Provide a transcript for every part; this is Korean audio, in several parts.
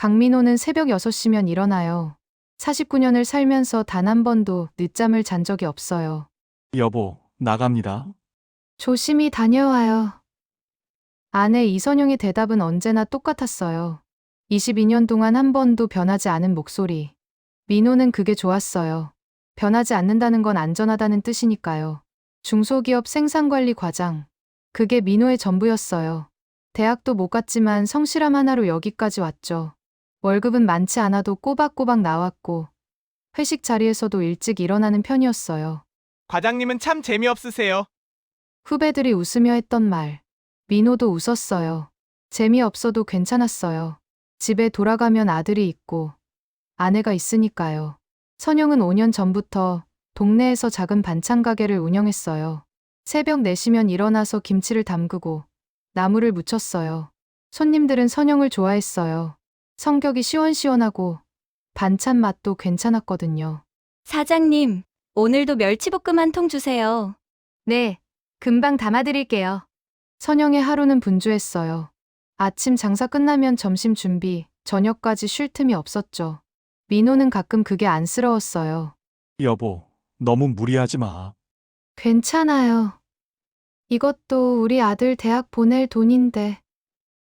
강민호는 새벽 6시면 일어나요. 49년을 살면서 단 한 번도 늦잠을 잔 적이 없어요. 여보, 나갑니다. 조심히 다녀와요. 아내 이선용의 대답은 언제나 똑같았어요. 22년 동안 한 번도 변하지 않은 목소리. 민호는 그게 좋았어요. 변하지 않는다는 건 안전하다는 뜻이니까요. 중소기업 생산관리 과장. 그게 민호의 전부였어요. 대학도 못 갔지만 성실함 하나로 여기까지 왔죠. 월급은 많지 않아도 꼬박꼬박 나왔고, 회식 자리에서도 일찍 일어나는 편이었어요. 과장님은 참 재미없으세요. 후배들이 웃으며 했던 말. 민호도 웃었어요. 재미없어도 괜찮았어요. 집에 돌아가면 아들이 있고, 아내가 있으니까요. 선영은 5년 전부터 동네에서 작은 반찬 가게를 운영했어요. 새벽 4시면 일어나서 김치를 담그고 나물을 무쳤어요. 손님들은 선영을 좋아했어요. 성격이 시원시원하고 반찬 맛도 괜찮았거든요. 사장님, 오늘도 멸치볶음 한 통 주세요. 네, 금방 담아드릴게요. 선영의 하루는 분주했어요. 아침 장사 끝나면 점심 준비, 저녁까지 쉴 틈이 없었죠. 민호는 가끔 그게 안쓰러웠어요. 여보, 너무 무리하지 마. 괜찮아요. 이것도 우리 아들 대학 보낼 돈인데.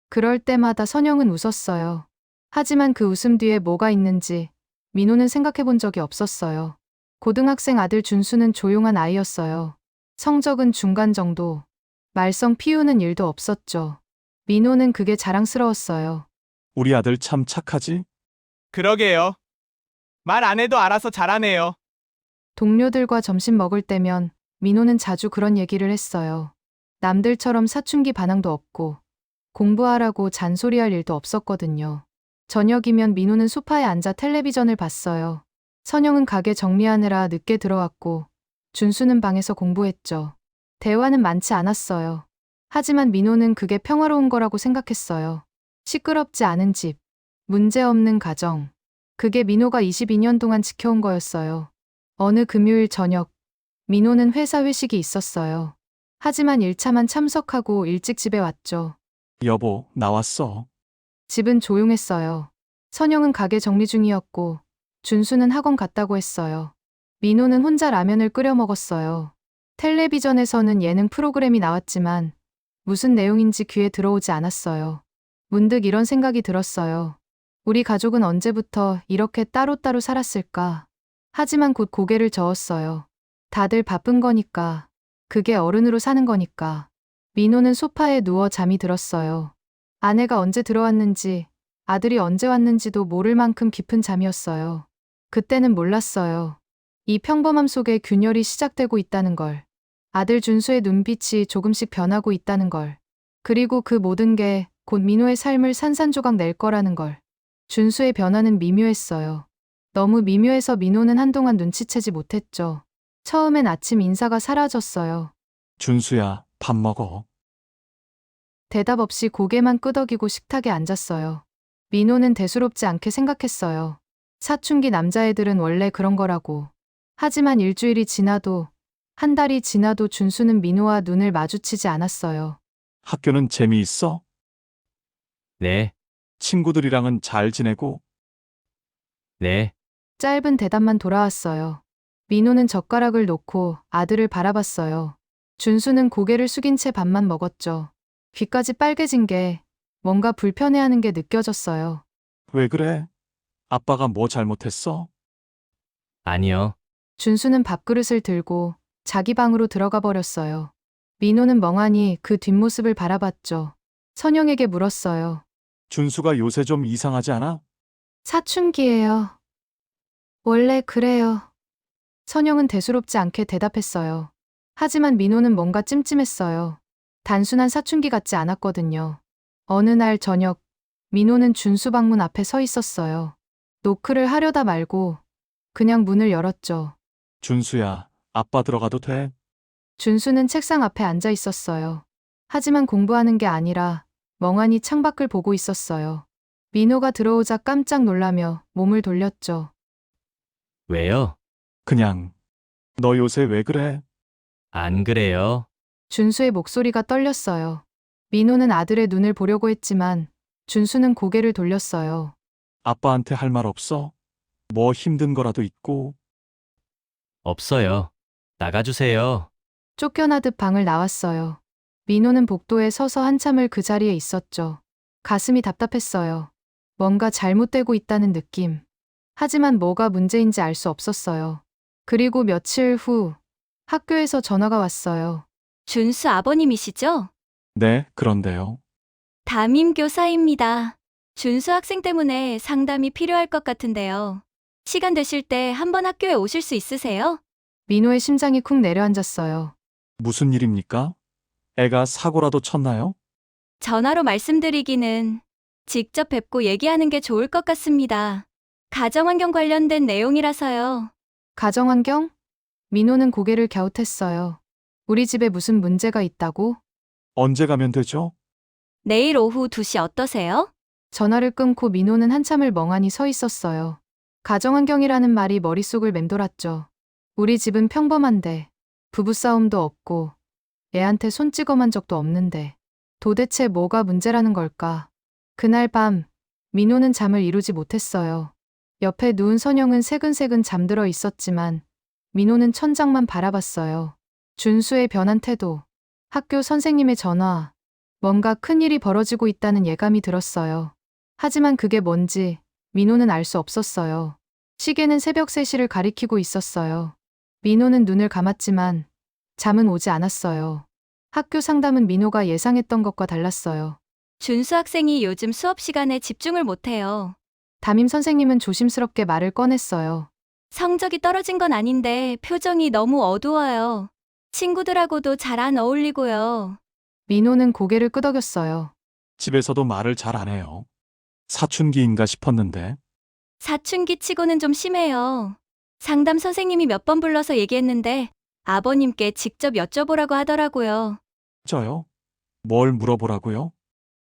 그럴 때마다 선영은 웃었어요. 하지만 그 웃음 뒤에 뭐가 있는지 민호는 생각해 본 적이 없었어요. 고등학생 아들 준수는 조용한 아이였어요. 성적은 중간 정도. 말썽 피우는 일도 없었죠. 민호는 그게 자랑스러웠어요. 우리 아들 참 착하지? 그러게요. 말 안 해도 알아서 잘하네요. 동료들과 점심 먹을 때면 민호는 자주 그런 얘기를 했어요. 남들처럼 사춘기 반항도 없고 공부하라고 잔소리할 일도 없었거든요. 저녁이면 민호는 소파에 앉아 텔레비전을 봤어요. 선영은 가게 정리하느라 늦게 들어왔고 준수는 방에서 공부했죠. 대화는 많지 않았어요. 하지만 민호는 그게 평화로운 거라고 생각했어요. 시끄럽지 않은 집, 문제없는 가정. 그게 민호가 22년 동안 지켜온 거였어요. 어느 금요일 저녁, 민호는 회사 회식이 있었어요. 하지만 1차만 참석하고 일찍 집에 왔죠. 여보, 나왔어. 집은 조용했어요. 선영은 가게 정리 중이었고, 준수는 학원 갔다고 했어요. 민호는 혼자 라면을 끓여 먹었어요. 텔레비전에서는 예능 프로그램이 나왔지만, 무슨 내용인지 귀에 들어오지 않았어요. 문득 이런 생각이 들었어요. 우리 가족은 언제부터 이렇게 따로따로 살았을까? 하지만 곧 고개를 저었어요. 다들 바쁜 거니까. 그게 어른으로 사는 거니까. 민호는 소파에 누워 잠이 들었어요. 아내가 언제 들어왔는지, 아들이 언제 왔는지도 모를 만큼 깊은 잠이었어요. 그때는 몰랐어요. 이 평범함 속에 균열이 시작되고 있다는 걸. 아들 준수의 눈빛이 조금씩 변하고 있다는 걸. 그리고 그 모든 게 곧 민호의 삶을 산산조각 낼 거라는 걸. 준수의 변화는 미묘했어요. 너무 미묘해서 민호는 한동안 눈치채지 못했죠. 처음엔 아침 인사가 사라졌어요. 준수야, 밥 먹어. 대답 없이 고개만 끄덕이고 식탁에 앉았어요. 민호는 대수롭지 않게 생각했어요. 사춘기 남자애들은 원래 그런 거라고. 하지만 일주일이 지나도, 한 달이 지나도 준수는 민호와 눈을 마주치지 않았어요. 학교는 재미있어? 네, 친구들이랑은 잘 지내고? 네. 짧은 대답만 돌아왔어요. 민호는 젓가락을 놓고 아들을 바라봤어요. 준수는 고개를 숙인 채 밥만 먹었죠. 귀까지 빨개진 게 뭔가 불편해하는 게 느껴졌어요. 왜 그래? 아빠가 뭐 잘못했어? 아니요. 준수는 밥그릇을 들고 자기 방으로 들어가 버렸어요. 민호는 멍하니 그 뒷모습을 바라봤죠. 선영에게 물었어요. 준수가 요새 좀 이상하지 않아? 사춘기예요. 원래 그래요. 선영은 대수롭지 않게 대답했어요. 하지만 민호는 뭔가 찜찜했어요. 단순한 사춘기 같지 않았거든요. 어느 날 저녁, 민호는 준수 방문 앞에 서 있었어요. 노크를 하려다 말고 그냥 문을 열었죠. 준수야, 아빠 들어가도 돼? 준수는 책상 앞에 앉아 있었어요. 하지만 공부하는 게 아니라 멍하니 창밖을 보고 있었어요. 민호가 들어오자 깜짝 놀라며 몸을 돌렸죠. 왜요? 그냥. 너 요새 왜 그래? 안 그래요? 준수의 목소리가 떨렸어요. 민호는 아들의 눈을 보려고 했지만 준수는 고개를 돌렸어요. 아빠한테 할 말 없어? 뭐 힘든 거라도 있고? 없어요. 나가주세요. 쫓겨나듯 방을 나왔어요. 민호는 복도에 서서 한참을 그 자리에 있었죠. 가슴이 답답했어요. 뭔가 잘못되고 있다는 느낌. 하지만 뭐가 문제인지 알 수 없었어요. 그리고 며칠 후 학교에서 전화가 왔어요. 준수 아버님이시죠? 네, 그런데요. 담임 교사입니다. 준수 학생 때문에 상담이 필요할 것 같은데요. 시간 되실 때 한번 학교에 오실 수 있으세요? 민호의 심장이 쿵 내려앉았어요. 무슨 일입니까? 애가 사고라도 쳤나요? 전화로 말씀드리기는 직접 뵙고 얘기하는 게 좋을 것 같습니다. 가정환경 관련된 내용이라서요. 가정환경? 민호는 고개를 갸웃했어요. 우리 집에 무슨 문제가 있다고? 언제 가면 되죠? 내일 오후 2시 어떠세요? 전화를 끊고 민호는 한참을 멍하니 서 있었어요. 가정환경이라는 말이 머릿속을 맴돌았죠. 우리 집은 평범한데, 부부싸움도 없고, 애한테 손 찍어만 적도 없는데, 도대체 뭐가 문제라는 걸까? 그날 밤, 민호는 잠을 이루지 못했어요. 옆에 누운 선영은 새근새근 잠들어 있었지만, 민호는 천장만 바라봤어요. 준수의 변한 태도, 학교 선생님의 전화, 뭔가 큰일이 벌어지고 있다는 예감이 들었어요. 하지만 그게 뭔지 민호는 알 수 없었어요. 시계는 새벽 3시를 가리키고 있었어요. 민호는 눈을 감았지만 잠은 오지 않았어요. 학교 상담은 민호가 예상했던 것과 달랐어요. 준수 학생이 요즘 수업 시간에 집중을 못해요. 담임 선생님은 조심스럽게 말을 꺼냈어요. 성적이 떨어진 건 아닌데 표정이 너무 어두워요. 친구들하고도 잘 안 어울리고요. 민호는 고개를 끄덕였어요. 집에서도 말을 잘 안 해요. 사춘기인가 싶었는데. 사춘기 치고는 좀 심해요. 상담 선생님이 몇 번 불러서 얘기했는데 아버님께 직접 여쭤보라고 하더라고요. 저요? 뭘 물어보라고요?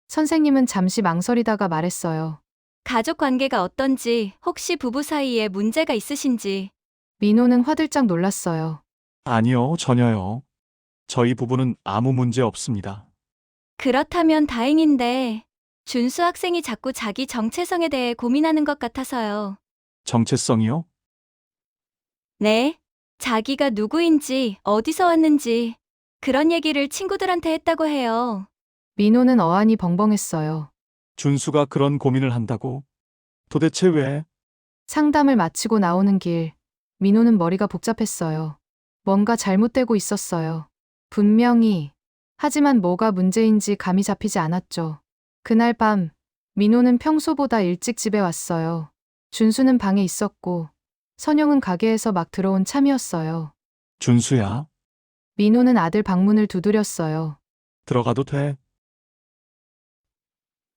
선생님은 잠시 망설이다가 말했어요. 가족 관계가 어떤지, 혹시 부부 사이에 문제가 있으신지. 민호는 화들짝 놀랐어요. 아니요, 전혀요. 저희 부부는 아무 문제 없습니다. 그렇다면 다행인데 준수 학생이 자꾸 자기 정체성에 대해 고민하는 것 같아서요. 정체성이요? 네, 자기가 누구인지, 어디서 왔는지 그런 얘기를 친구들한테 했다고 해요. 민호는 어안이 벙벙했어요. 준수가 그런 고민을 한다고? 도대체 왜? 상담을 마치고 나오는 길, 민호는 머리가 복잡했어요. 뭔가 잘못되고 있었어요. 분명히. 하지만 뭐가 문제인지 감이 잡히지 않았죠. 그날 밤, 민호는 평소보다 일찍 집에 왔어요. 준수는 방에 있었고, 선영은 가게에서 막 들어온 참이었어요. 준수야, 민호는 아들 방문을 두드렸어요. 들어가도 돼?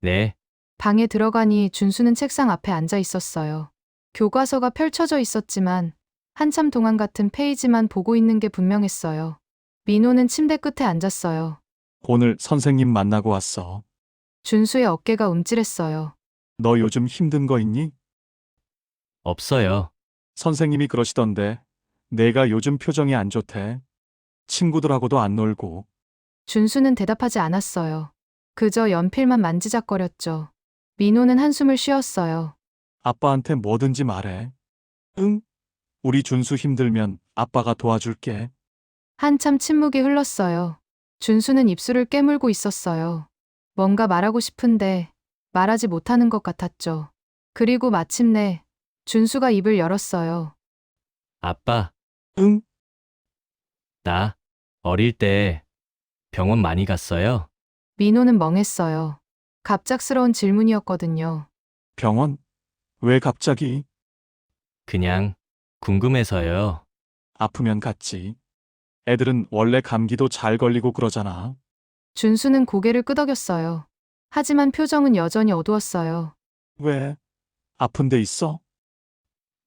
네, 방에 들어가니 준수는 책상 앞에 앉아 있었어요. 교과서가 펼쳐져 있었지만 한참 동안 같은 페이지만 보고 있는 게 분명했어요. 민호는 침대 끝에 앉았어요. 오늘 선생님 만나고 왔어. 준수의 어깨가 움찔했어요. 너 요즘 힘든 거 있니? 없어요. 선생님이 그러시던데 내가 요즘 표정이 안 좋대. 친구들하고도 안 놀고. 준수는 대답하지 않았어요. 그저 연필만 만지작거렸죠. 민호는 한숨을 쉬었어요. 아빠한테 뭐든지 말해. 응? 우리 준수 힘들면 아빠가 도와줄게. 한참 침묵이 흘렀어요. 준수는 입술을 깨물고 있었어요. 뭔가 말하고 싶은데 말하지 못하는 것 같았죠. 그리고 마침내 준수가 입을 열었어요. 아빠, 응? 나 어릴 때 병원 많이 갔어요. 민호는 멍했어요. 갑작스러운 질문이었거든요. 병원? 왜 갑자기? 그냥 궁금해서요. 아프면 갔지. 애들은 원래 감기도 잘 걸리고 그러잖아. 준수는 고개를 끄덕였어요. 하지만 표정은 여전히 어두웠어요. 왜? 아픈 데 있어?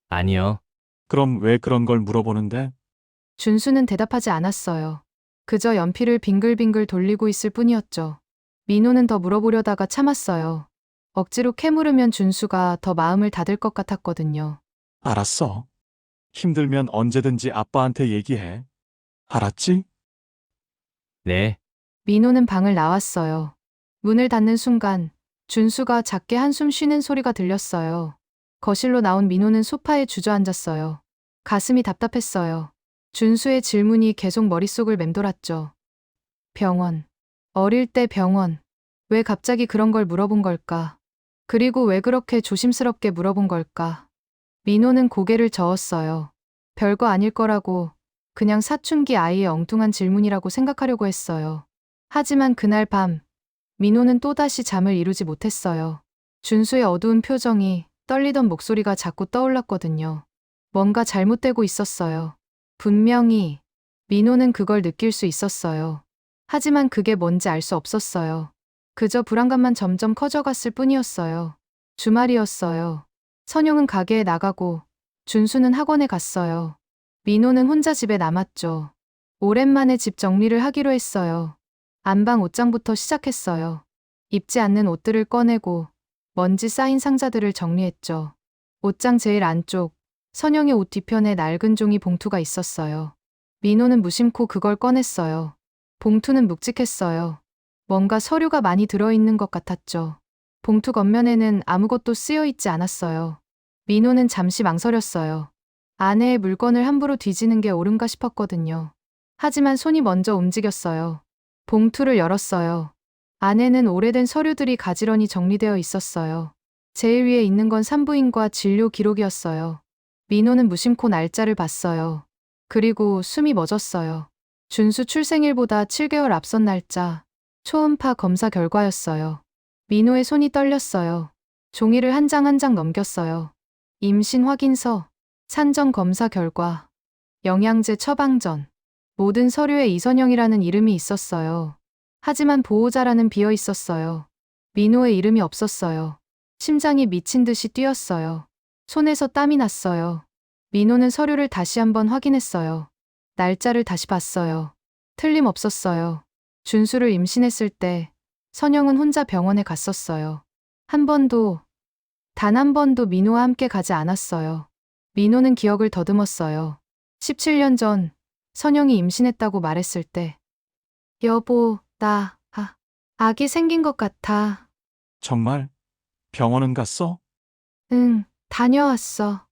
아니요, 그럼 왜 그런 걸 물어보는데? 준수는 대답하지 않았어요. 그저 연필을 빙글빙글 돌리고 있을 뿐이었죠. 민호는 더 물어보려다가 참았어요. 억지로 캐물으면 준수가 더 마음을 닫을 것 같았거든요. 알았어. 힘들면 언제든지 아빠한테 얘기해. 알았지? 네, 민호는 방을 나왔어요. 문을 닫는 순간 준수가 작게 한숨 쉬는 소리가 들렸어요. 거실로 나온 민호는 소파에 주저앉았어요. 가슴이 답답했어요. 준수의 질문이 계속 머릿속을 맴돌았죠. 병원. 어릴 때 병원. 왜 갑자기 그런 걸 물어본 걸까? 그리고 왜 그렇게 조심스럽게 물어본 걸까? 민호는 고개를 저었어요. 별거 아닐 거라고, 그냥 사춘기 아이의 엉뚱한 질문이라고 생각하려고 했어요. 하지만 그날 밤, 민호는 또다시 잠을 이루지 못했어요. 준수의 어두운 표정이, 떨리던 목소리가 자꾸 떠올랐거든요. 뭔가 잘못되고 있었어요. 분명히 민호는 그걸 느낄 수 있었어요. 하지만 그게 뭔지 알 수 없었어요. 그저 불안감만 점점 커져갔을 뿐이었어요. 주말이었어요. 선영은 가게에 나가고 준수는 학원에 갔어요. 민호는 혼자 집에 남았죠. 오랜만에 집 정리를 하기로 했어요. 안방 옷장부터 시작했어요. 입지 않는 옷들을 꺼내고 먼지 쌓인 상자들을 정리했죠. 옷장 제일 안쪽, 선영의 옷 뒤편에 낡은 종이 봉투가 있었어요. 민호는 무심코 그걸 꺼냈어요. 봉투는 묵직했어요. 뭔가 서류가 많이 들어있는 것 같았죠. 봉투 겉면에는 아무것도 쓰여 있지 않았어요. 민호는 잠시 망설였어요. 안에의 물건을 함부로 뒤지는 게 옳은가 싶었거든요. 하지만 손이 먼저 움직였어요. 봉투를 열었어요. 안에는 오래된 서류들이 가지런히 정리되어 있었어요. 제일 위에 있는 건 산부인과 진료 기록이었어요. 민호는 무심코 날짜를 봤어요. 그리고 숨이 멎었어요. 준수 출생일보다 7개월 앞선 날짜, 초음파 검사 결과였어요. 민호의 손이 떨렸어요. 종이를 한 장 한 장 넘겼어요. 임신 확인서, 산전 검사 결과, 영양제 처방전, 모든 서류에 이선영이라는 이름이 있었어요. 하지만 보호자라는 비어 있었어요. 민호의 이름이 없었어요. 심장이 미친 듯이 뛰었어요. 손에서 땀이 났어요. 민호는 서류를 다시 한번 확인했어요. 날짜를 다시 봤어요. 틀림없었어요. 준수를 임신했을 때 선영은 혼자 병원에 갔었어요. 한 번도, 단 한 번도 민호와 함께 가지 않았어요. 민호는 기억을 더듬었어요. 17년 전 선영이 임신했다고 말했을 때, 여보, 아기 생긴 것 같아. 정말? 병원은 갔어? 응, 다녀왔어.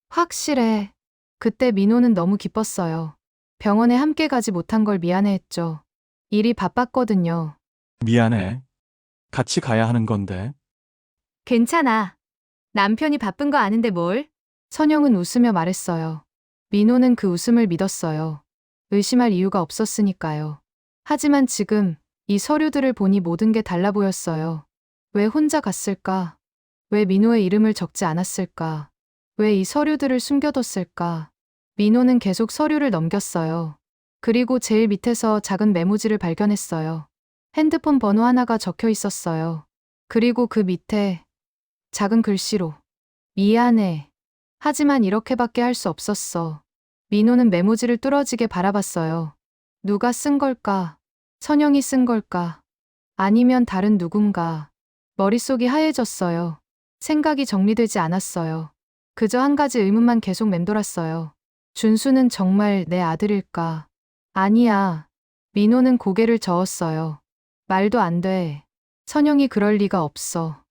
확실해. 그때 민호는 너무 기뻤어요. 병원에 함께 가지 못한 걸 미안해했죠. 일이 바빴거든요. 미안해. 같이 가야 하는 건데. 괜찮아. 남편이 바쁜 거 아는데 뭘? 선영은 웃으며 말했어요. 민호는 그 웃음을 믿었어요. 의심할 이유가 없었으니까요. 하지만 지금 이 서류들을 보니 모든 게 달라 보였어요. 왜 혼자 갔을까? 왜 민호의 이름을 적지 않았을까? 왜 이 서류들을 숨겨뒀을까? 민호는 계속 서류를 넘겼어요. 그리고 제일 밑에서 작은 메모지를 발견했어요. 핸드폰 번호 하나가 적혀 있었어요. 그리고 그 밑에 작은 글씨로 미안해. 하지만 이렇게밖에 할 수 없었어. 민호는 메모지를 뚫어지게 바라봤어요. 누가 쓴 걸까? 선영이 쓴 걸까? 아니면 다른 누군가? 머릿속이 하얘졌어요. 생각이 정리되지 않았어요. 그저 한 가지 의문만 계속 맴돌았어요. 준수는 정말 내 아들일까? 아니야. 민호는 고개를 저었어요. 말도 안 돼. 선영이 그럴 리가 없어.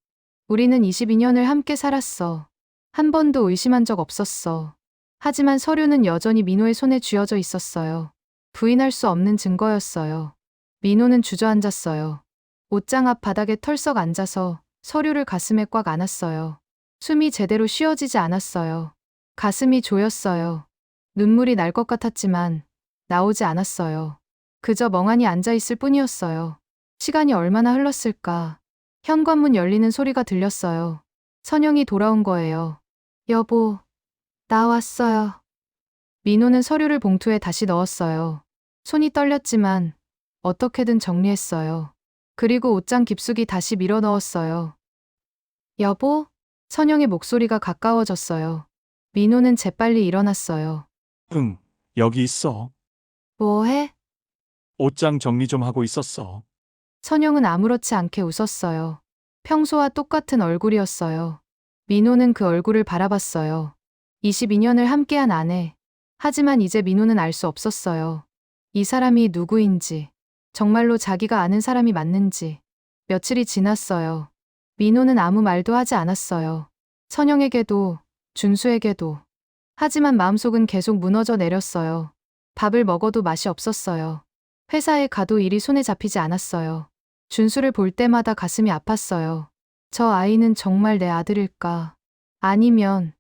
우리는 22년을 함께 살았어. 한 번도 의심한 적 없었어. 하지만 서류는 여전히 민호의 손에 쥐어져 있었어요. 부인할 수 없는 증거였어요. 민호는 주저앉았어요. 옷장 앞 바닥에 털썩 앉아서 서류를 가슴에 꽉 안았어요. 숨이 제대로 쉬어지지 않았어요. 가슴이 조였어요. 눈물이 날 것 같았지만 나오지 않았어요. 그저 멍하니 앉아있을 뿐이었어요. 시간이 얼마나 흘렀을까. 현관문 열리는 소리가 들렸어요. 선영이 돌아온 거예요. 여보, 나 왔어요. 민호는 서류를 봉투에 다시 넣었어요. 손이 떨렸지만 어떻게든 정리했어요. 그리고 옷장 깊숙이 다시 밀어 넣었어요. 여보? 선영의 목소리가 가까워졌어요. 민호는 재빨리 일어났어요. 응, 여기 있어. 뭐해? 옷장 정리 좀 하고 있었어. 선영은 아무렇지 않게 웃었어요. 평소와 똑같은 얼굴이었어요. 민호는 그 얼굴을 바라봤어요. 22년을 함께한 아내. 하지만 이제 민호는 알 수 없었어요. 이 사람이 누구인지, 정말로 자기가 아는 사람이 맞는지. 며칠이 지났어요. 민호는 아무 말도 하지 않았어요. 선영에게도, 준수에게도. 하지만 마음속은 계속 무너져 내렸어요. 밥을 먹어도 맛이 없었어요. 회사에 가도 일이 손에 잡히지 않았어요. 준수를 볼 때마다 가슴이 아팠어요. 저 아이는 정말 내 아들일까? 아니면,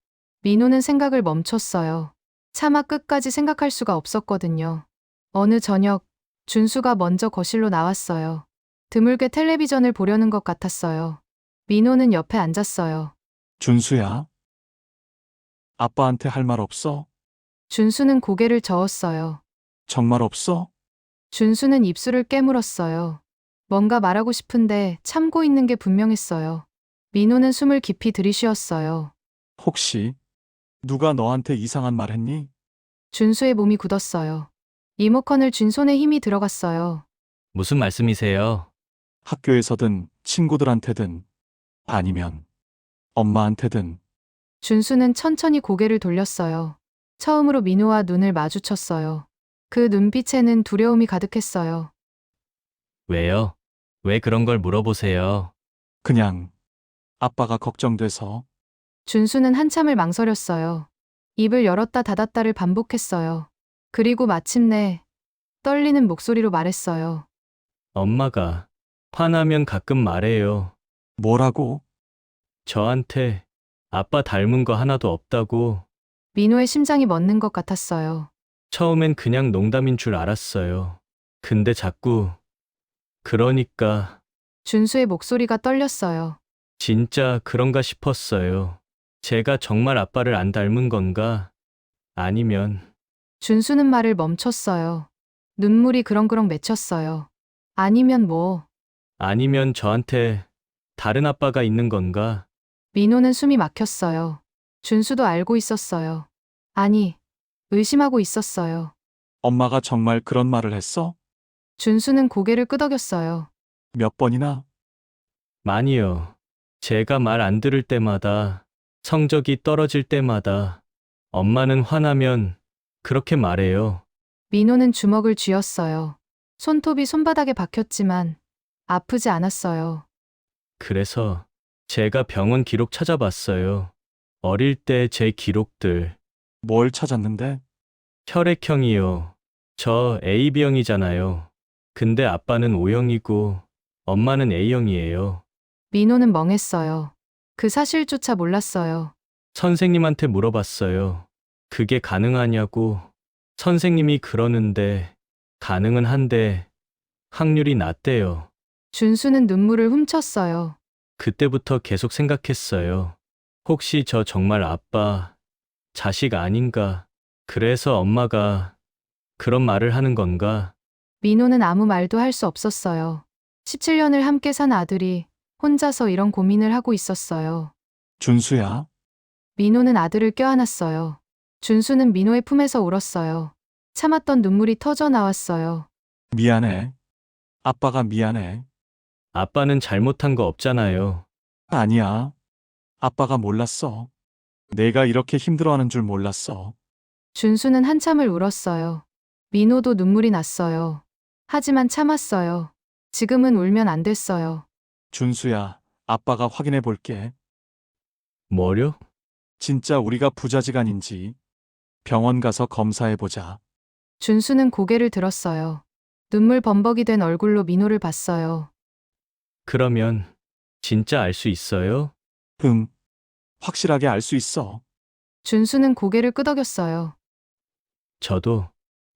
민호는 생각을 멈췄어요. 차마 끝까지 생각할 수가 없었거든요. 어느 저녁, 준수가 먼저 거실로 나왔어요. 드물게 텔레비전을 보려는 것 같았어요. 민호는 옆에 앉았어요. 준수야. 아빠한테 할 말 없어? 준수는 고개를 저었어요. 정말 없어? 준수는 입술을 깨물었어요. 뭔가 말하고 싶은데 참고 있는 게 분명했어요. 민호는 숨을 깊이 들이쉬었어요. 혹시 누가 너한테 이상한 말 했니? 준수의 몸이 굳었어요. 리모컨을 쥔 손에 힘이 들어갔어요. 무슨 말씀이세요? 학교에서든 친구들한테든 아니면 엄마한테든. 준수는 천천히 고개를 돌렸어요. 처음으로 민호와 눈을 마주쳤어요. 그 눈빛에는 두려움이 가득했어요. 왜요? 왜 그런 걸 물어보세요? 그냥 아빠가 걱정돼서. 준수는 한참을 망설였어요. 입을 열었다 닫았다를 반복했어요. 그리고 마침내 떨리는 목소리로 말했어요. 엄마가 화나면 가끔 말해요. 뭐라고? 저한테 아빠 닮은 거 하나도 없다고. 민호의 심장이 멎는 것 같았어요. 처음엔 그냥 농담인 줄 알았어요. 근데 자꾸 그러니까 준수의 목소리가 떨렸어요. 진짜 그런가 싶었어요. 제가 정말 아빠를 안 닮은 건가? 아니면 준수는 말을 멈췄어요. 눈물이 그렁그렁 맺혔어요. 아니면 뭐. 아니면 저한테 다른 아빠가 있는 건가? 민호는 숨이 막혔어요. 준수도 알고 있었어요. 아니, 의심하고 있었어요. 엄마가 정말 그런 말을 했어? 준수는 고개를 끄덕였어요. 몇 번이나? 많이요. 제가 말 안 들을 때마다, 성적이 떨어질 때마다, 엄마는 화나면 그렇게 말해요. 민호는 주먹을 쥐었어요. 손톱이 손바닥에 박혔지만 아프지 않았어요. 그래서 제가 병원 기록 찾아봤어요. 어릴 때 제 기록들, 뭘 찾았는데? 혈액형이요. 저 AB형이잖아요. 근데 아빠는 O형이고 엄마는 A형이에요. 민호는 멍했어요. 그 사실조차 몰랐어요. 선생님한테 물어봤어요. 그게 가능하냐고. 선생님이 그러는데 가능은 한데 확률이 낮대요. 준수는 눈물을 훔쳤어요. 그때부터 계속 생각했어요. 혹시 저 정말 아빠, 자식 아닌가? 그래서 엄마가 그런 말을 하는 건가? 민호는 아무 말도 할 수 없었어요. 17년을 함께 산 아들이 혼자서 이런 고민을 하고 있었어요. 준수야. 민호는 아들을 껴안았어요. 준수는 민호의 품에서 울었어요. 참았던 눈물이 터져 나왔어요. 미안해. 아빠가 미안해. 아빠는 잘못한 거 없잖아요. 아니야. 아빠가 몰랐어. 내가 이렇게 힘들어하는 줄 몰랐어. 준수는 한참을 울었어요. 민호도 눈물이 났어요. 하지만 참았어요. 지금은 울면 안 됐어요. 준수야, 아빠가 확인해 볼게. 뭐려? 진짜 우리가 부자지간인지 병원 가서 검사해 보자. 준수는 고개를 들었어요. 눈물 범벅이 된 얼굴로 민호를 봤어요. 그러면 진짜 알 수 있어요? 응. 확실하게 알 수 있어. 준수는 고개를 끄덕였어요. 저도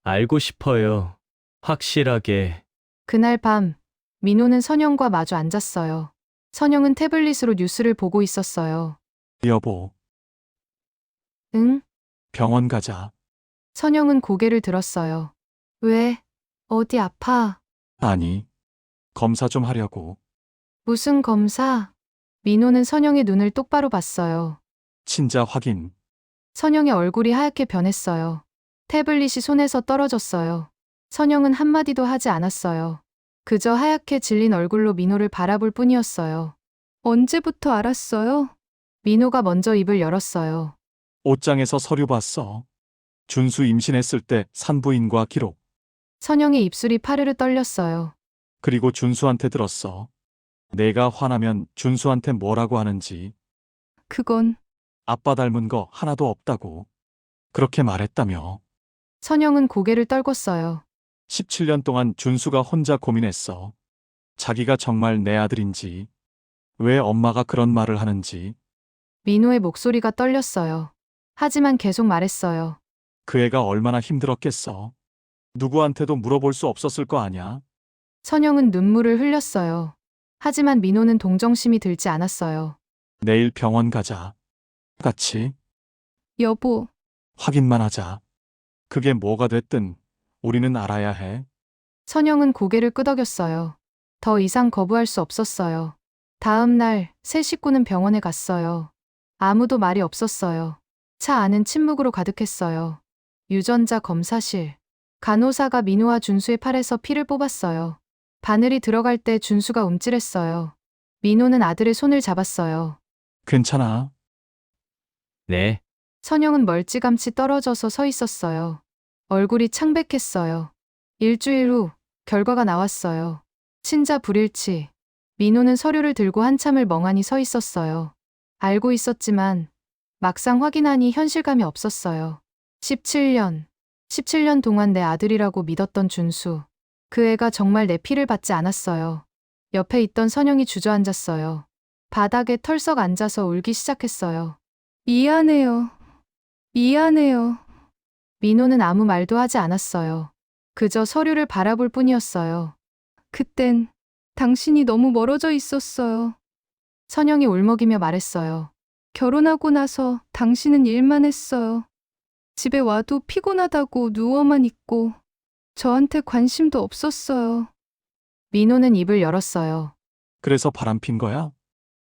알고 싶어요. 확실하게. 그날 밤, 민호는 선영과 마주 앉았어요. 선영은 태블릿으로 뉴스를 보고 있었어요. 여보, 응? 병원 가자. 선영은 고개를 들었어요. 왜? 어디 아파? 아니, 검사 좀 하려고. 무슨 검사? 민호는 선영의 눈을 똑바로 봤어요. 친자 확인. 선영의 얼굴이 하얗게 변했어요. 태블릿이 손에서 떨어졌어요. 선영은 한마디도 하지 않았어요. 그저 하얗게 질린 얼굴로 민호를 바라볼 뿐이었어요. 언제부터 알았어요? 민호가 먼저 입을 열었어요. 옷장에서 서류 봤어. 준수 임신했을 때 산부인과 기록. 선영의 입술이 파르르 떨렸어요. 그리고 준수한테 들었어. 내가 화나면 준수한테 뭐라고 하는지, 그건 아빠 닮은 거 하나도 없다고. 그렇게 말했다며. 선영은 고개를 떨궜어요. 17년 동안 준수가 혼자 고민했어. 자기가 정말 내 아들인지, 왜 엄마가 그런 말을 하는지. 민호의 목소리가 떨렸어요. 하지만 계속 말했어요. 그 애가 얼마나 힘들었겠어. 누구한테도 물어볼 수 없었을 거 아냐. 선영은 눈물을 흘렸어요. 하지만 민호는 동정심이 들지 않았어요. 내일 병원 가자. 같이 여보, 확인만 하자. 그게 뭐가 됐든 우리는 알아야 해. 선영은 고개를 끄덕였어요. 더 이상 거부할 수 없었어요. 다음 날 세 식구는 병원에 갔어요. 아무도 말이 없었어요. 차 안은 침묵으로 가득했어요. 유전자 검사실. 간호사가 민호와 준수의 팔에서 피를 뽑았어요. 바늘이 들어갈 때 준수가 움찔했어요. 민호는 아들의 손을 잡았어요. 괜찮아. 네, 선영은 멀찌감치 떨어져서 서 있었어요. 얼굴이 창백했어요. 일주일 후 결과가 나왔어요. 친자 불일치. 민호는 서류를 들고 한참을 멍하니 서 있었어요. 알고 있었지만 막상 확인하니 현실감이 없었어요. 17년 동안 내 아들이라고 믿었던 준수. 그 애가 정말 내 피를 받지 않았어요. 옆에 있던 선영이 주저앉았어요. 바닥에 털썩 앉아서 울기 시작했어요. 미안해요. 미안해요. 민호는 아무 말도 하지 않았어요. 그저 서류를 바라볼 뿐이었어요. 그땐 당신이 너무 멀어져 있었어요. 선영이 울먹이며 말했어요. 결혼하고 나서 당신은 일만 했어요. 집에 와도 피곤하다고 누워만 있고 저한테 관심도 없었어요. 민호는 입을 열었어요. 그래서 바람핀 거야?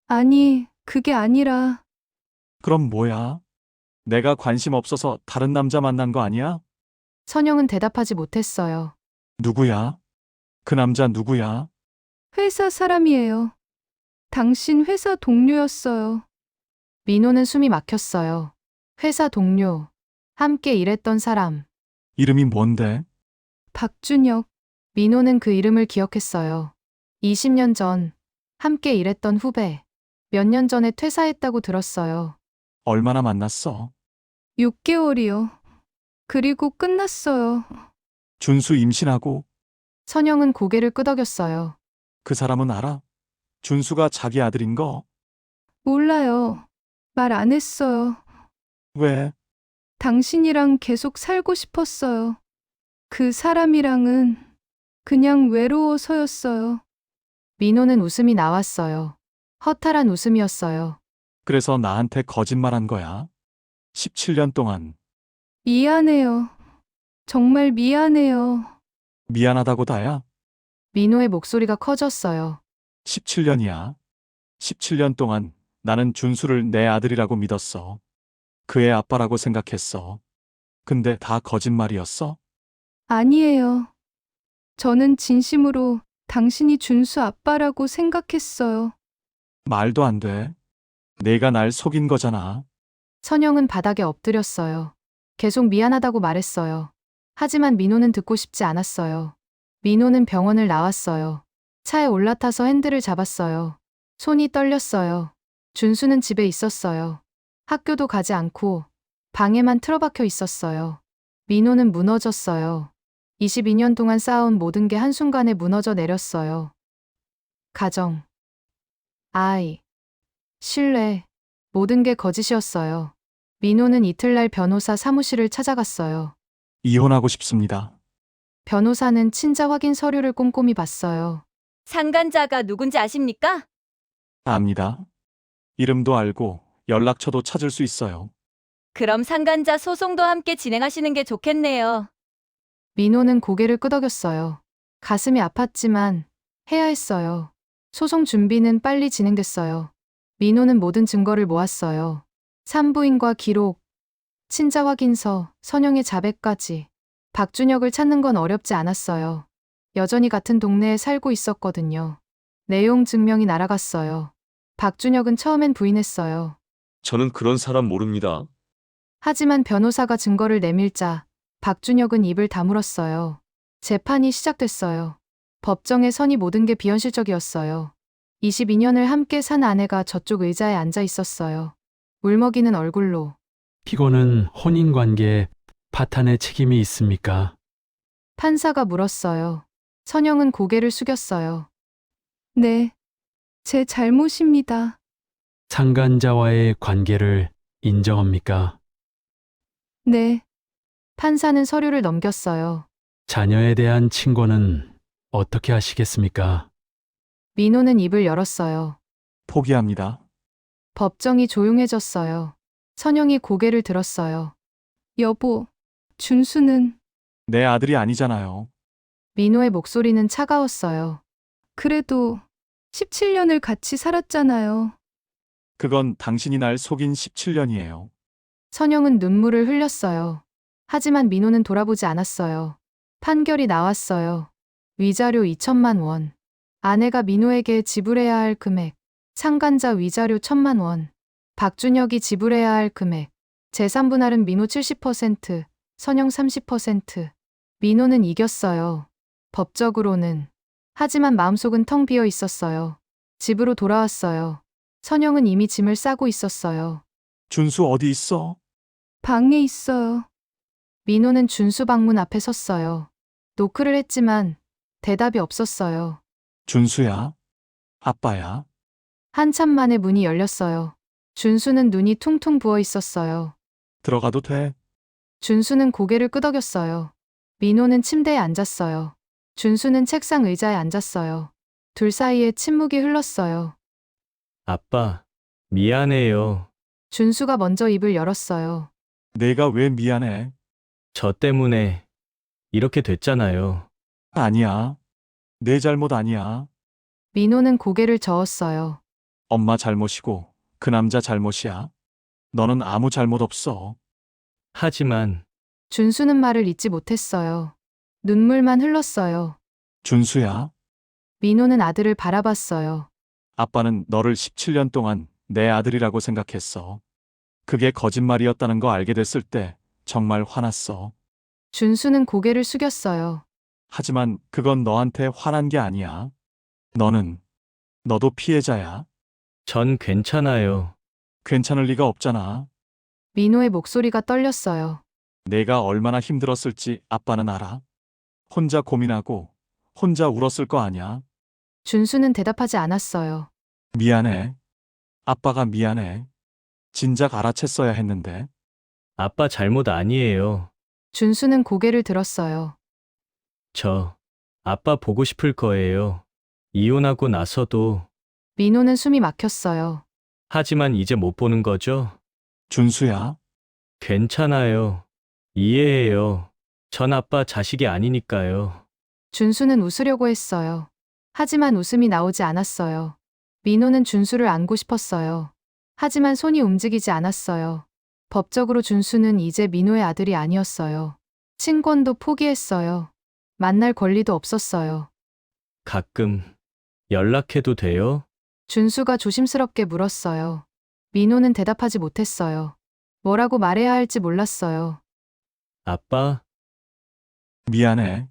아니, 그게 아니라 그럼 뭐야? 내가 관심 없어서 다른 남자 만난 거 아니야? 선영은 대답하지 못했어요. 누구야? 그 남자 누구야? 회사 사람이에요. 당신 회사 동료였어요. 민호는 숨이 막혔어요. 회사 동료. 함께 일했던 사람. 이름이 뭔데? 박준혁. 민호는 그 이름을 기억했어요. 20년 전 함께 일했던 후배. 몇 년 전에 퇴사했다고 들었어요. 얼마나 만났어? 6개월이요. 그리고 끝났어요. 준수 임신하고 선영은 고개를 끄덕였어요. 그 사람은 알아? 준수가 자기 아들인 거? 몰라요. 말 안 했어요. 왜? 당신이랑 계속 살고 싶었어요. 그 사람이랑은 그냥 외로워서였어요. 민호는 웃음이 나왔어요. 허탈한 웃음이었어요. 그래서 나한테 거짓말한 거야? 17년 동안 미안해요. 정말 미안해요. 미안하다고 다야? 민호의 목소리가 커졌어요. 17년이야. 17년 동안 나는 준수를 내 아들이라고 믿었어. 그의 아빠라고 생각했어. 근데 다 거짓말이었어? 아니에요. 저는 진심으로 당신이 준수 아빠라고 생각했어요. 말도 안 돼. 내가 날 속인 거잖아. 선영은 바닥에 엎드렸어요. 계속 미안하다고 말했어요. 하지만 민호는 듣고 싶지 않았어요. 민호는 병원을 나왔어요. 차에 올라타서 핸들을 잡았어요. 손이 떨렸어요. 준수는 집에 있었어요. 학교도 가지 않고 방에만 틀어박혀 있었어요. 민호는 무너졌어요. 22년 동안 쌓아온 모든 게 한순간에 무너져 내렸어요. 가정, 아이, 신뢰, 모든 게 거짓이었어요. 민호는 이틀날 변호사 사무실을 찾아갔어요. 이혼하고 싶습니다. 변호사는 친자 확인 서류를 꼼꼼히 봤어요. 상간자가 누군지 아십니까? 압니다. 이름도 알고 연락처도 찾을 수 있어요. 그럼 상간자 소송도 함께 진행하시는 게 좋겠네요. 민호는 고개를 끄덕였어요. 가슴이 아팠지만 해야 했어요. 소송 준비는 빨리 진행됐어요. 민호는 모든 증거를 모았어요. 산부인과 기록, 친자 확인서, 선영의 자백까지. 박준혁을 찾는 건 어렵지 않았어요. 여전히 같은 동네에 살고 있었거든요. 내용 증명이 날아갔어요. 박준혁은 처음엔 부인했어요. 저는 그런 사람 모릅니다. 하지만 변호사가 증거를 내밀자 박준혁은 입을 다물었어요. 재판이 시작됐어요. 법정에 서니 모든 게 비현실적이었어요. 22년을 함께 산 아내가 저쪽 의자에 앉아 있었어요. 울먹이는 얼굴로. 피고는 혼인관계에 파탄의 책임이 있습니까? 판사가 물었어요. 선영은 고개를 숙였어요. 네, 제 잘못입니다. 상간자와의 관계를 인정합니까? 네. 판사는 서류를 넘겼어요. 자녀에 대한 친권은 어떻게 하시겠습니까? 민호는 입을 열었어요. 포기합니다. 법정이 조용해졌어요. 선영이 고개를 들었어요. 여보, 준수는? 내 아들이 아니잖아요. 민호의 목소리는 차가웠어요. 그래도 17년을 같이 살았잖아요. 그건 당신이 날 속인 17년이에요. 선영은 눈물을 흘렸어요. 하지만 민호는 돌아보지 않았어요. 판결이 나왔어요. 위자료 2천만 원. 아내가 민호에게 지불해야 할 금액. 상간자 위자료 1천만 원. 박준혁이 지불해야 할 금액. 재산 분할은 민호 70%, 선영 30%. 민호는 이겼어요. 법적으로는. 하지만 마음속은 텅 비어 있었어요. 집으로 돌아왔어요. 선영은 이미 짐을 싸고 있었어요. 준수 어디 있어? 방에 있어요. 민호는 준수 방문 앞에 섰어요. 노크를 했지만 대답이 없었어요. 준수야? 아빠야? 한참 만에 문이 열렸어요. 준수는 눈이 퉁퉁 부어 있었어요. 들어가도 돼? 준수는 고개를 끄덕였어요. 민호는 침대에 앉았어요. 준수는 책상 의자에 앉았어요. 둘 사이에 침묵이 흘렀어요. 아빠, 미안해요. 준수가 먼저 입을 열었어요. 내가 왜 미안해? 저 때문에 이렇게 됐잖아요. 아니야. 내 잘못 아니야. 민호는 고개를 저었어요. 엄마 잘못이고 그 남자 잘못이야. 너는 아무 잘못 없어. 하지만 준수는 말을 잇지 못했어요. 눈물만 흘렀어요. 준수야? 민호는 아들을 바라봤어요. 아빠는 너를 17년 동안 내 아들이라고 생각했어. 그게 거짓말이었다는 거 알게 됐을 때 정말 화났어. 준수는 고개를 숙였어요. 하지만 그건 너한테 화난 게 아니야. 너도 피해자야. 전 괜찮아요. 괜찮을 리가 없잖아. 민호의 목소리가 떨렸어요. 내가 얼마나 힘들었을지 아빠는 알아. 혼자 고민하고 혼자 울었을 거 아냐. 준수는 대답하지 않았어요. 미안해. 아빠가 미안해. 진작 알아챘어야 했는데. 아빠 잘못 아니에요. 준수는 고개를 들었어요. 저 아빠 보고 싶을 거예요. 이혼하고 나서도. 민호는 숨이 막혔어요. 하지만 이제 못 보는 거죠? 준수야? 괜찮아요. 이해해요. 전 아빠 자식이 아니니까요. 준수는 웃으려고 했어요. 하지만 웃음이 나오지 않았어요. 민호는 준수를 안고 싶었어요. 하지만 손이 움직이지 않았어요. 법적으로 준수는 이제 민호의 아들이 아니었어요. 친권도 포기했어요. 만날 권리도 없었어요. 가끔 연락해도 돼요? 준수가 조심스럽게 물었어요. 민호는 대답하지 못했어요. 뭐라고 말해야 할지 몰랐어요. 아빠, 미안해.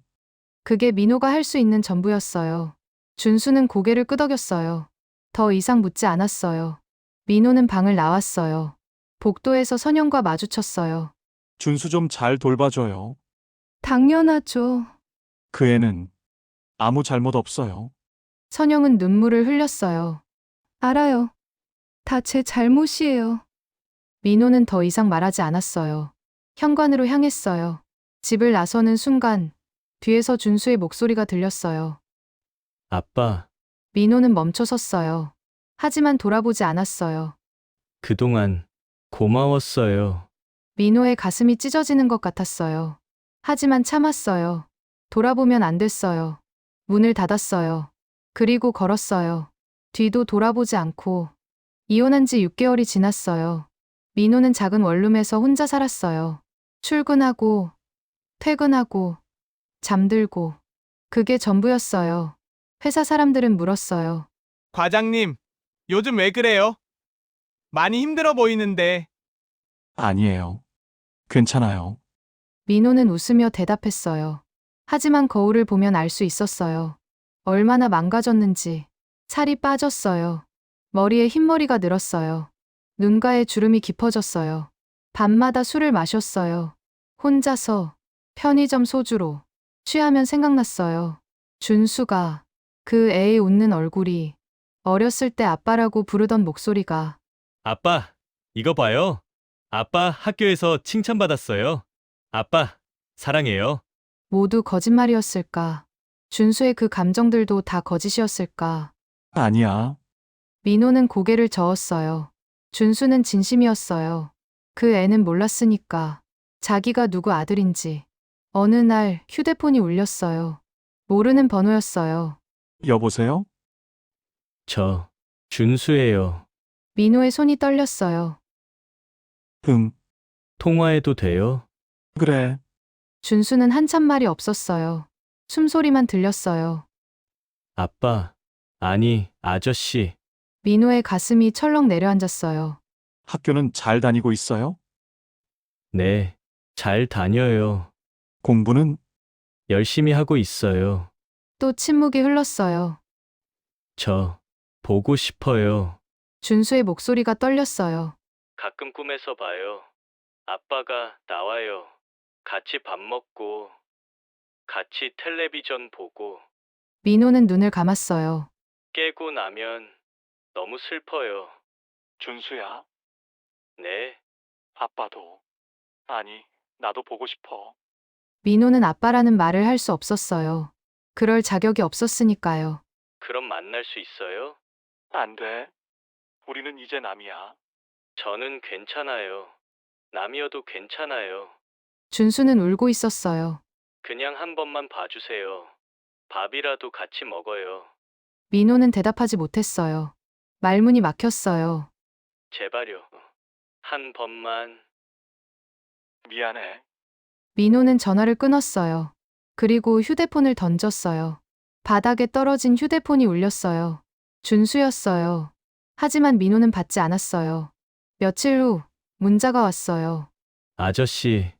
그게 민호가 할 수 있는 전부였어요. 준수는 고개를 끄덕였어요. 더 이상 묻지 않았어요. 민호는 방을 나왔어요. 복도에서 선영과 마주쳤어요. 준수 좀 잘 돌봐줘요. 당연하죠. 그 애는 아무 잘못 없어요. 선영은 눈물을 흘렸어요. 알아요. 다 제 잘못이에요. 민호는 더 이상 말하지 않았어요. 현관으로 향했어요. 집을 나서는 순간 뒤에서 준수의 목소리가 들렸어요. 아빠, 민호는 멈춰 섰어요. 하지만 돌아보지 않았어요. 그동안 고마웠어요. 민호의 가슴이 찢어지는 것 같았어요. 하지만 참았어요. 돌아보면 안 됐어요. 문을 닫았어요. 그리고 걸었어요. 뒤도 돌아보지 않고. 이혼한 지 6개월이 지났어요. 민호는 작은 원룸에서 혼자 살았어요. 출근하고, 퇴근하고, 잠들고. 그게 전부였어요. 회사 사람들은 물었어요. 과장님, 요즘 왜 그래요? 많이 힘들어 보이는데. 아니에요. 괜찮아요. 민호는 웃으며 대답했어요. 하지만 거울을 보면 알 수 있었어요. 얼마나 망가졌는지. 살이 빠졌어요. 머리에 흰머리가 늘었어요. 눈가에 주름이 깊어졌어요. 밤마다 술을 마셨어요. 혼자서 편의점 소주로 취하면 생각났어요. 준수가, 그 애의 웃는 얼굴이, 어렸을 때 아빠라고 부르던 목소리가. 아빠, 이거 봐요. 아빠 학교에서 칭찬받았어요. 아빠, 사랑해요. 모두 거짓말이었을까? 준수의 그 감정들도 다 거짓이었을까? 아니야. 민호는 고개를 저었어요. 준수는 진심이었어요. 그 애는 몰랐으니까. 자기가 누구 아들인지. 어느 날 휴대폰이 울렸어요. 모르는 번호였어요. 여보세요? 저, 준수예요. 민호의 손이 떨렸어요. 응, 통화해도 돼요? 그래. 준수는 한참 말이 없었어요. 숨소리만 들렸어요. 아빠, 아니, 아저씨. 민호의 가슴이 철렁 내려앉았어요. 학교는 잘 다니고 있어요? 네, 잘 다녀요. 공부는? 열심히 하고 있어요. 또 침묵이 흘렀어요. 저, 보고 싶어요. 준수의 목소리가 떨렸어요. 가끔 꿈에서 봐요. 아빠가 나와요. 같이 밥 먹고, 같이 텔레비전 보고, 민호는 눈을 감았어요. 깨고 나면 너무 슬퍼요. 준수야, 네, 아빠도. 아니, 나도 보고 싶어. 민호는 아빠라는 말을 할 수 없었어요. 그럴 자격이 없었으니까요. 그럼 만날 수 있어요? 안 돼. 우리는 이제 남이야. 저는 괜찮아요. 남이어도 괜찮아요. 준수는 울고 있었어요. 그냥 한 번만 봐주세요. 밥이라도 같이 먹어요. 민호는 대답하지 못했어요. 말문이 막혔어요. 제발요. 한 번만. 미안해. 민호는 전화를 끊었어요. 그리고 휴대폰을 던졌어요. 바닥에 떨어진 휴대폰이 울렸어요. 준수였어요. 하지만 민호는 받지 않았어요. 며칠 후 문자가 왔어요. 아저씨,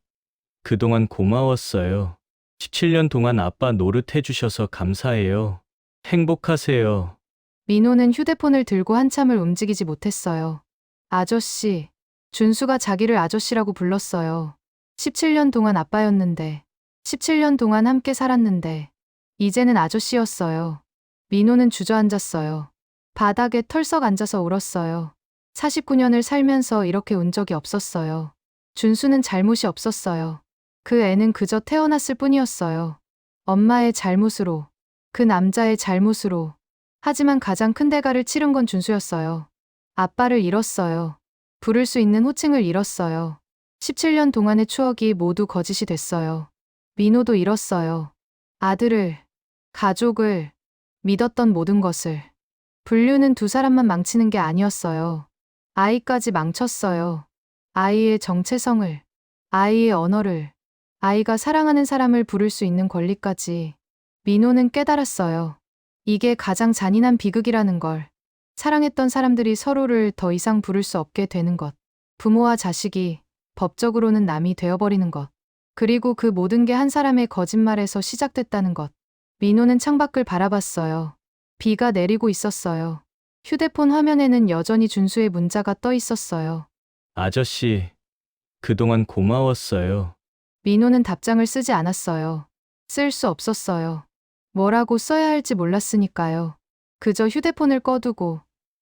그동안 고마웠어요. 17년 동안 아빠 노릇 해주셔서 감사해요. 행복하세요. 민호는 휴대폰을 들고 한참을 움직이지 못했어요. 아저씨. 준수가 자기를 아저씨라고 불렀어요. 17년 동안 아빠였는데, 17년 동안 함께 살았는데, 이제는 아저씨였어요. 민호는 주저앉았어요. 바닥에 털썩 앉아서 울었어요. 49년을 살면서 이렇게 운 적이 없었어요. 준수는 잘못이 없었어요. 그 애는 그저 태어났을 뿐이었어요. 엄마의 잘못으로, 그 남자의 잘못으로. 하지만 가장 큰 대가를 치른 건 준수였어요. 아빠를 잃었어요. 부를 수 있는 호칭을 잃었어요. 17년 동안의 추억이 모두 거짓이 됐어요. 민호도 잃었어요. 아들을, 가족을, 믿었던 모든 것을. 분류는 두 사람만 망치는 게 아니었어요. 아이까지 망쳤어요. 아이의 정체성을, 아이의 언어를, 아이가 사랑하는 사람을 부를 수 있는 권리까지. 민호는 깨달았어요. 이게 가장 잔인한 비극이라는 걸. 사랑했던 사람들이 서로를 더 이상 부를 수 없게 되는 것. 부모와 자식이 법적으로는 남이 되어버리는 것. 그리고 그 모든 게 한 사람의 거짓말에서 시작됐다는 것. 민호는 창밖을 바라봤어요. 비가 내리고 있었어요. 휴대폰 화면에는 여전히 준수의 문자가 떠 있었어요. 아저씨, 그동안 고마웠어요. 민호는 답장을 쓰지 않았어요. 쓸 수 없었어요. 뭐라고 써야 할지 몰랐으니까요. 그저 휴대폰을 꺼두고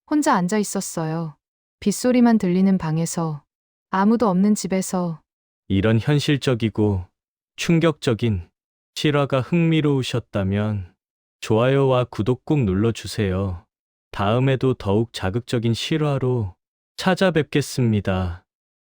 혼자 앉아 있었어요. 빗소리만 들리는 방에서, 아무도 없는 집에서. 이런 현실적이고 충격적인 실화가 흥미로우셨다면 좋아요와 구독 꼭 눌러주세요. 다음에도 더욱 자극적인 실화로 찾아뵙겠습니다.